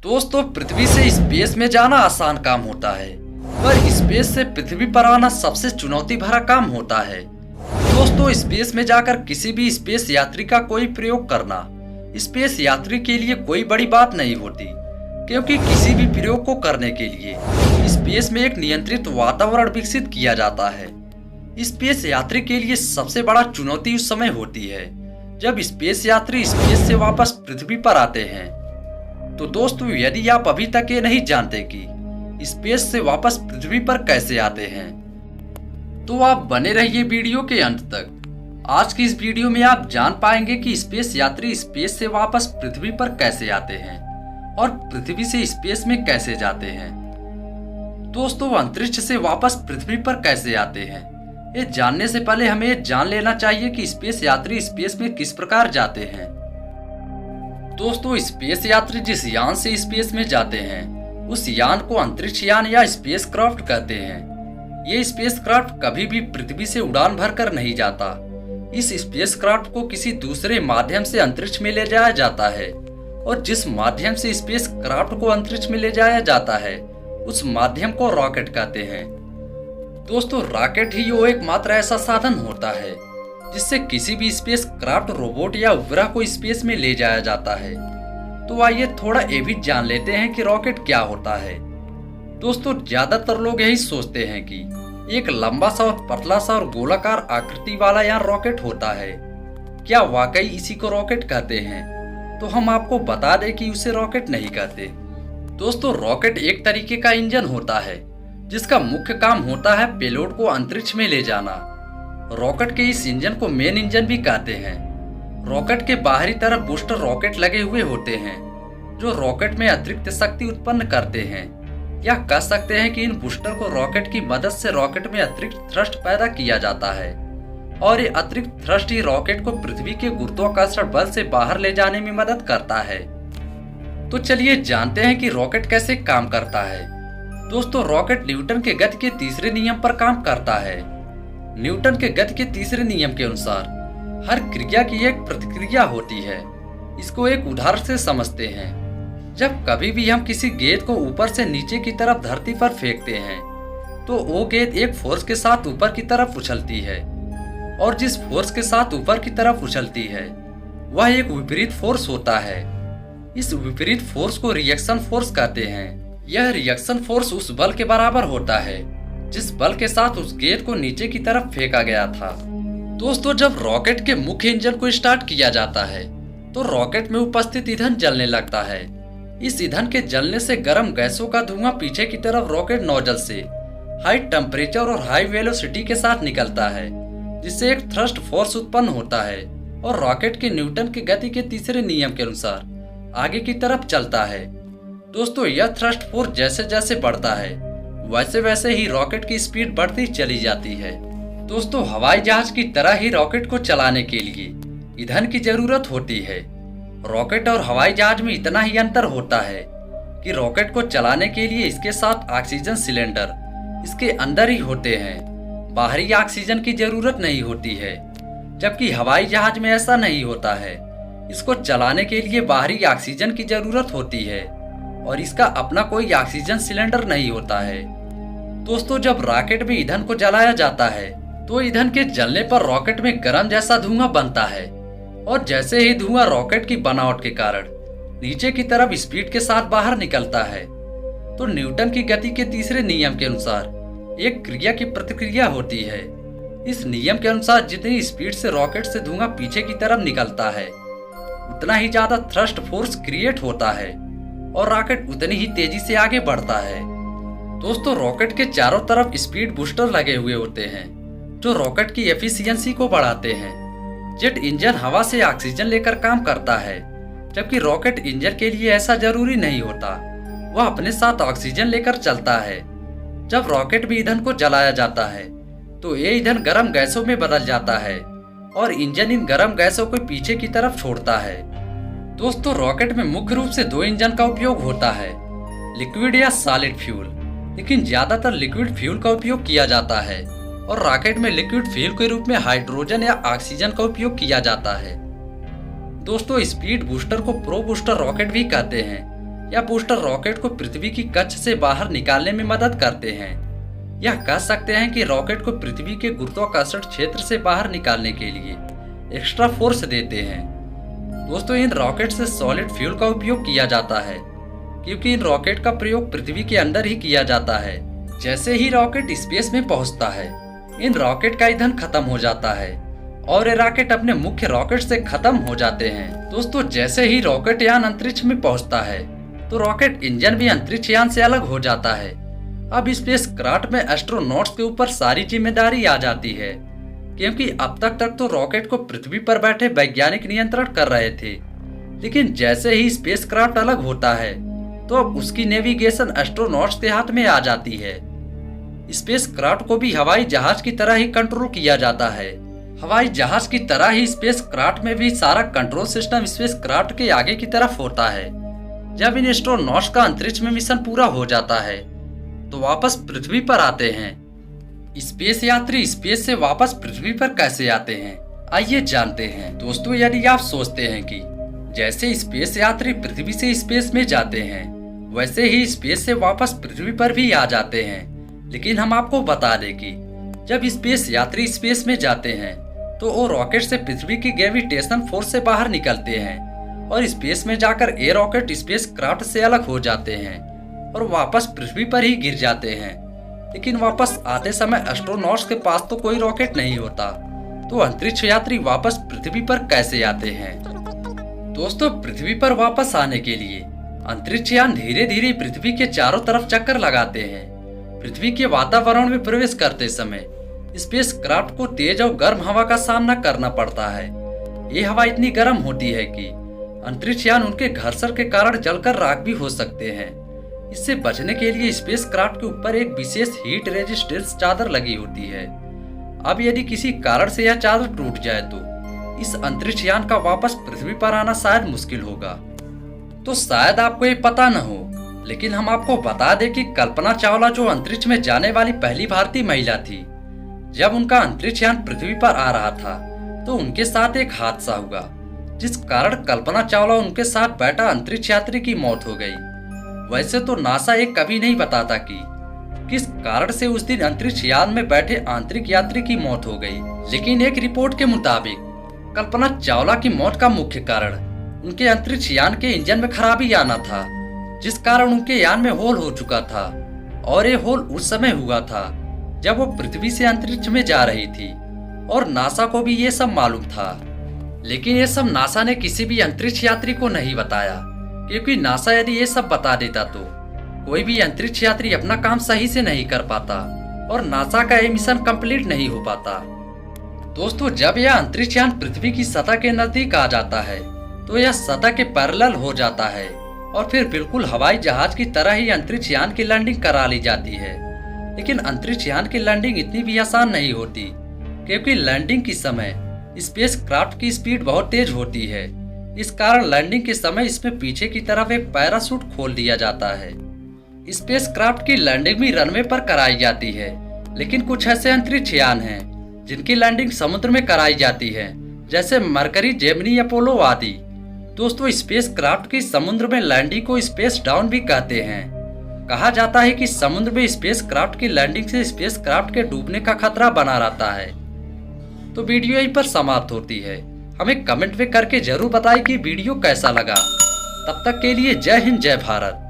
दोस्तों, पृथ्वी से स्पेस में जाना आसान काम होता है, पर स्पेस से पृथ्वी पर आना सबसे चुनौती भरा काम होता है। दोस्तों, स्पेस में जाकर किसी भी स्पेस यात्री का कोई प्रयोग करना स्पेस यात्री के लिए कोई बड़ी बात नहीं होती, क्योंकि किसी भी प्रयोग को करने के लिए स्पेस में एक नियंत्रित वातावरण विकसित किया जाता है। स्पेस यात्री के लिए सबसे बड़ा चुनौती उस समय होती है जब स्पेस यात्री स्पेस से वापस पृथ्वी पर आते हैं। तो दोस्तों, यदि आप अभी तक ये नहीं जानते कि स्पेस से वापस पृथ्वी पर कैसे आते हैं, तो आप बने रहिए वीडियो के अंत तक। आज की इस वीडियो में आप जान पाएंगे कि स्पेस यात्री स्पेस से वापस पृथ्वी पर कैसे आते हैं और पृथ्वी से स्पेस में कैसे जाते हैं। दोस्तों, अंतरिक्ष से वापस पृथ्वी पर कैसे आते हैं, ये जानने से पहले हमें ये जान लेना चाहिए कि स्पेस यात्री स्पेस में किस प्रकार जाते हैं। दोस्तों, स्पेस यात्री जिस यान से स्पेस में जाते हैं उस यान को अंतरिक्ष यान या स्पेस क्राफ्ट कहते हैं। ये स्पेस क्राफ्ट कभी भी पृथ्वी से उड़ान भरकर नहीं जाता। इस स्पेस क्राफ्ट को किसी दूसरे माध्यम से अंतरिक्ष में ले जाया जाता है, और जिस माध्यम से स्पेस क्राफ्ट को अंतरिक्ष में ले जाया जाता है उस माध्यम को रॉकेट कहते हैं। दोस्तों, रॉकेट ही वो एकमात्र ऐसा साधन होता है जिससे किसी भी स्पेस क्राफ्ट, रोबोट या उपग्रह को स्पेस में ले जाया जाता है। तो आइए थोड़ा ये भी जान लेते हैं कि रॉकेट क्या होता है। दोस्तों, ज्यादातर लोग यही सोचते हैं कि एक लंबा सा और पतला सा और गोलाकार आकृति वाला यान रॉकेट होता है। क्या वाकई इसी को रॉकेट कहते हैं? तो हम आपको बता दें कि उसे रॉकेट नहीं कहते। दोस्तों, रॉकेट एक तरीके का इंजन होता है जिसका मुख्य काम होता है पेलोड को अंतरिक्ष में ले जाना। रॉकेट के इस इंजन को मेन इंजन भी कहते हैं। रॉकेट के बाहरी तरफ बूस्टर रॉकेट लगे हुए होते हैं जो रॉकेट में अतिरिक्त शक्ति उत्पन्न करते हैं, या कह सकते हैं कि इन बूस्टर को रॉकेट की मदद से रॉकेट में अतिरिक्त थ्रस्ट पैदा किया जाता है, और ये अतिरिक्त थ्रस्ट ही रॉकेट को पृथ्वी के गुरुत्वाकर्षण बल से बाहर ले जाने में मदद करता है। तो चलिए जानते हैं कि रॉकेट कैसे काम करता है। दोस्तों, रॉकेट न्यूटन के गति के तीसरे नियम पर काम करता है। न्यूटन के गति के तीसरे नियम के अनुसार हर क्रिया की एक प्रतिक्रिया होती है। इसको एक उदाहरण से समझते हैं। जब कभी भी हम किसी गेंद को ऊपर से नीचे की तरफ धरती पर फेंकते हैं तो वो गेंद एक फोर्स के साथ ऊपर की तरफ उछलती है, और जिस फोर्स के साथ ऊपर की तरफ उछलती है वह एक विपरीत फोर्स होता है। इस विपरीत फोर्स को रिएक्शन फोर्स कहते हैं। यह रिएक्शन फोर्स उस बल के बराबर होता है जिस बल के साथ उस गेंद को नीचे की तरफ फेंका गया था। दोस्तों, जब रॉकेट के मुख्य इंजन को स्टार्ट किया जाता है तो रॉकेट में उपस्थित ईंधन जलने लगता है। इस ईंधन के जलने से गर्म गैसों का धुआं पीछे की तरफ रॉकेट नोजल से हाई टेम्परेचर और हाई वेलोसिटी के साथ निकलता है, जिससे एक थ्रस्ट फोर्स उत्पन्न होता है और रॉकेट के न्यूटन की गति के तीसरे नियम के अनुसार आगे की तरफ चलता है। दोस्तों, यह थ्रस्ट फोर्स जैसे जैसे बढ़ता है वैसे वैसे ही रॉकेट की स्पीड बढ़ती चली जाती है। दोस्तों, हवाई जहाज की तरह ही रॉकेट को चलाने के लिए ईंधन की जरूरत होती है। रॉकेट और हवाई जहाज में इतना ही अंतर होता है कि रॉकेट को चलाने के लिए इसके साथ ऑक्सीजन सिलेंडर इसके अंदर ही होते हैं, बाहरी ऑक्सीजन की जरूरत नहीं होती है। जबकि हवाई जहाज में ऐसा नहीं होता है, इसको चलाने के लिए बाहरी ऑक्सीजन की जरूरत होती है और इसका अपना कोई ऑक्सीजन सिलेंडर नहीं होता है। दोस्तों, जब रॉकेट में ईंधन को जलाया जाता है तो ईंधन के जलने पर रॉकेट में गर्म जैसा धुआं बनता है, और जैसे ही धुआं रॉकेट की बनावट के कारण नीचे की तरफ स्पीड के साथ बाहर निकलता है तो न्यूटन की गति के तीसरे नियम के अनुसार एक क्रिया की प्रतिक्रिया होती है। इस नियम के अनुसार जितनी स्पीड से रॉकेट से धुआं पीछे की तरफ निकलता है उतना ही ज्यादा थ्रस्ट फोर्स क्रिएट होता है और रॉकेट उतनी ही तेजी से आगे बढ़ता है। दोस्तों, रॉकेट के चारों तरफ स्पीड बूस्टर लगे हुए होते हैं जो रॉकेट की एफिशिएंसी को बढ़ाते हैं। जेट इंजन हवा से ऑक्सीजन लेकर काम करता है, जबकि रॉकेट इंजन के लिए ऐसा जरूरी नहीं होता। वह अपने साथ ऑक्सीजन लेकर चलता है। जब रॉकेट में ईंधन को जलाया जाता है तो ये ईंधन गर्म गैसों में बदल जाता है और इंजन इन गर्म गैसों को पीछे की तरफ छोड़ता है। दोस्तों, रॉकेट में मुख्य रूप से दो इंजन का उपयोग होता है, लिक्विड या सॉलिड फ्यूल, लेकिन ज्यादातर लिक्विड फ्यूल का उपयोग किया जाता है और रॉकेट में लिक्विड फ्यूल के रूप में हाइड्रोजन या ऑक्सीजन का उपयोग किया जाता है। दोस्तों, स्पीड बूस्टर को प्रो बूस्टर रॉकेट भी कहते हैं, यह बूस्टर रॉकेट को पृथ्वी की कक्ष से बाहर निकालने में मदद करते हैं। यह कह सकते हैं कि रॉकेट को पृथ्वी के गुरुत्वाकर्षण क्षेत्र से बाहर निकालने के लिए एक्स्ट्रा फोर्स देते हैं। दोस्तों, इन रॉकेट से सॉलिड फ्यूल का उपयोग किया जाता है, क्योंकि इन रॉकेट का प्रयोग पृथ्वी के अंदर ही किया जाता है। जैसे ही रॉकेट स्पेस में पहुंचता है, इन रॉकेट का ईंधन खत्म हो जाता है और ये रॉकेट अपने मुख्य रॉकेट से खत्म हो जाते हैं। दोस्तों, जैसे ही रॉकेट यान अंतरिक्ष में पहुंचता है, तो रॉकेट इंजन भी अंतरिक्ष यान से अलग हो जाता है। अब स्पेस क्राफ्ट में एस्ट्रोनॉट्स के ऊपर सारी जिम्मेदारी आ जाती है, क्योंकि अब तक तो रॉकेट को पृथ्वी पर बैठे वैज्ञानिक नियंत्रण कर रहे थे, लेकिन जैसे ही स्पेस क्राफ्ट अलग होता है, तो अब उसकी नेविगेशन एस्ट्रोनॉट्स के हाथ में आ जाती है। स्पेस क्राफ्ट को भी हवाई जहाज की तरह ही कंट्रोल किया जाता है। हवाई जहाज की तरह ही स्पेस क्राफ्ट में भी सारा कंट्रोल सिस्टम स्पेस क्राफ्ट के आगे की तरफ होता है। जब इन एस्ट्रोनॉट्स का अंतरिक्ष में मिशन पूरा हो जाता है, तो वापस पृथ्वी पर आते हैं। स्पेस यात्री स्पेस से वापस पृथ्वी पर कैसे आते हैं, आइए जानते हैं। दोस्तों, यदि आप सोचते हैं कि जैसे स्पेस यात्री पृथ्वी से स्पेस में जाते हैं, वैसे ही स्पेस से वापस पृथ्वी पर भी आ जाते हैं, लेकिन हम आपको बता दें कि जब स्पेस यात्री स्पेस में जाते हैं, तो वो रॉकेट से पृथ्वी की ग्रेविटेशन फोर्स से बाहर निकलते हैं और स्पेस में जाकर ये रॉकेट स्पेस क्राफ्ट से अलग हो जाते हैं और वापस पृथ्वी पर ही गिर जाते हैं। लेकिन वापस आते समय एस्ट्रोनॉट्स के पास तो कोई रॉकेट नहीं होता, तो अंतरिक्ष यात्री वापस पृथ्वी पर कैसे आते हैं? दोस्तों, पृथ्वी पर वापस आने के लिए अंतरिक्ष यान धीरे धीरे पृथ्वी के चारों तरफ चक्कर लगाते हैं। पृथ्वी के वातावरण में प्रवेश करते समय स्पेस क्राफ्ट को तेज और गर्म हवा का सामना करना पड़ता है। ये हवा इतनी गर्म होती है कि अंतरिक्ष यान उनके घर्षण के कारण जलकर राख भी हो सकते हैं। इससे बचने के लिए स्पेस क्राफ्ट के ऊपर एक विशेष हीट रेजिस्टेंस चादर लगी होती है। अब यदि किसी कारण से यह चादर टूट जाए, तो इस अंतरिक्ष यान का वापस पृथ्वी पर आना शायद मुश्किल होगा। तो शायद आपको ये पता न हो, लेकिन हम आपको बता दें कि कल्पना चावला जो अंतरिक्ष में जाने वाली पहली भारतीय महिला थी, जब उनका अंतरिक्ष यान पृथ्वी पर आ रहा था, तो उनके साथ एक हादसा हुआ, जिस कारण कल्पना चावला उनके साथ बैठा अंतरिक्ष यात्री की मौत हो गई। वैसे तो नासा ये कभी नहीं बताता कि किस कारण से उस दिन अंतरिक्ष यान में बैठे आंतरिक यात्री की मौत हो गई, लेकिन एक रिपोर्ट के मुताबिक कल्पना चावला की मौत का मुख्य कारण उनके अंतरिक्ष यान के इंजन में खराबी आना था, जिस कारण उनके यान में होल हो चुका था। और ये होल उस समय हुआ था जब वो पृथ्वी से अंतरिक्ष में जा रही थी, और नासा को भी ये सब मालूम था। लेकिन ये सब नासा ने किसी भी अंतरिक्ष यात्री को नहीं बताया, क्योंकि नासा यदि ये सब बता देता तो कोई भी अंतरिक्ष यात्री अपना काम सही से नहीं कर पाता और नासा का ये मिशन कंप्लीट नहीं हो पाता। दोस्तों, जब यह अंतरिक्ष यान पृथ्वी की सतह के नजदीक आ जाता है, तो यह सतह के पैरेलल हो जाता है और फिर बिल्कुल हवाई जहाज की तरह ही अंतरिक्ष यान की लैंडिंग करा ली जाती है। लेकिन अंतरिक्ष यान की लैंडिंग इतनी भी आसान नहीं होती, क्योंकि लैंडिंग के समय स्पेस क्राफ्ट की स्पीड बहुत तेज होती है। इस कारण लैंडिंग के समय इसमें पीछे की तरफ एक पैराशूट खोल दिया जाता है। स्पेस क्राफ्ट की लैंडिंग भी रनवे पर कराई जाती है, लेकिन कुछ ऐसे अंतरिक्ष यान हैं जिनकी लैंडिंग समुद्र में कराई जाती है, जैसे मरकरी, जेमिनी, अपोलो आदि। दोस्तों, स्पेस क्राफ्ट की समुद्र में लैंडिंग को स्पेस डाउन भी कहते हैं। कहा जाता है कि समुद्र में स्पेस क्राफ्ट की लैंडिंग से स्पेस क्राफ्ट के डूबने का खतरा बना रहता है। तो वीडियो यहीं पर समाप्त होती है। हमें कमेंट में करके जरूर बताएं कि वीडियो कैसा लगा। तब तक के लिए जय हिंद, जय भारत।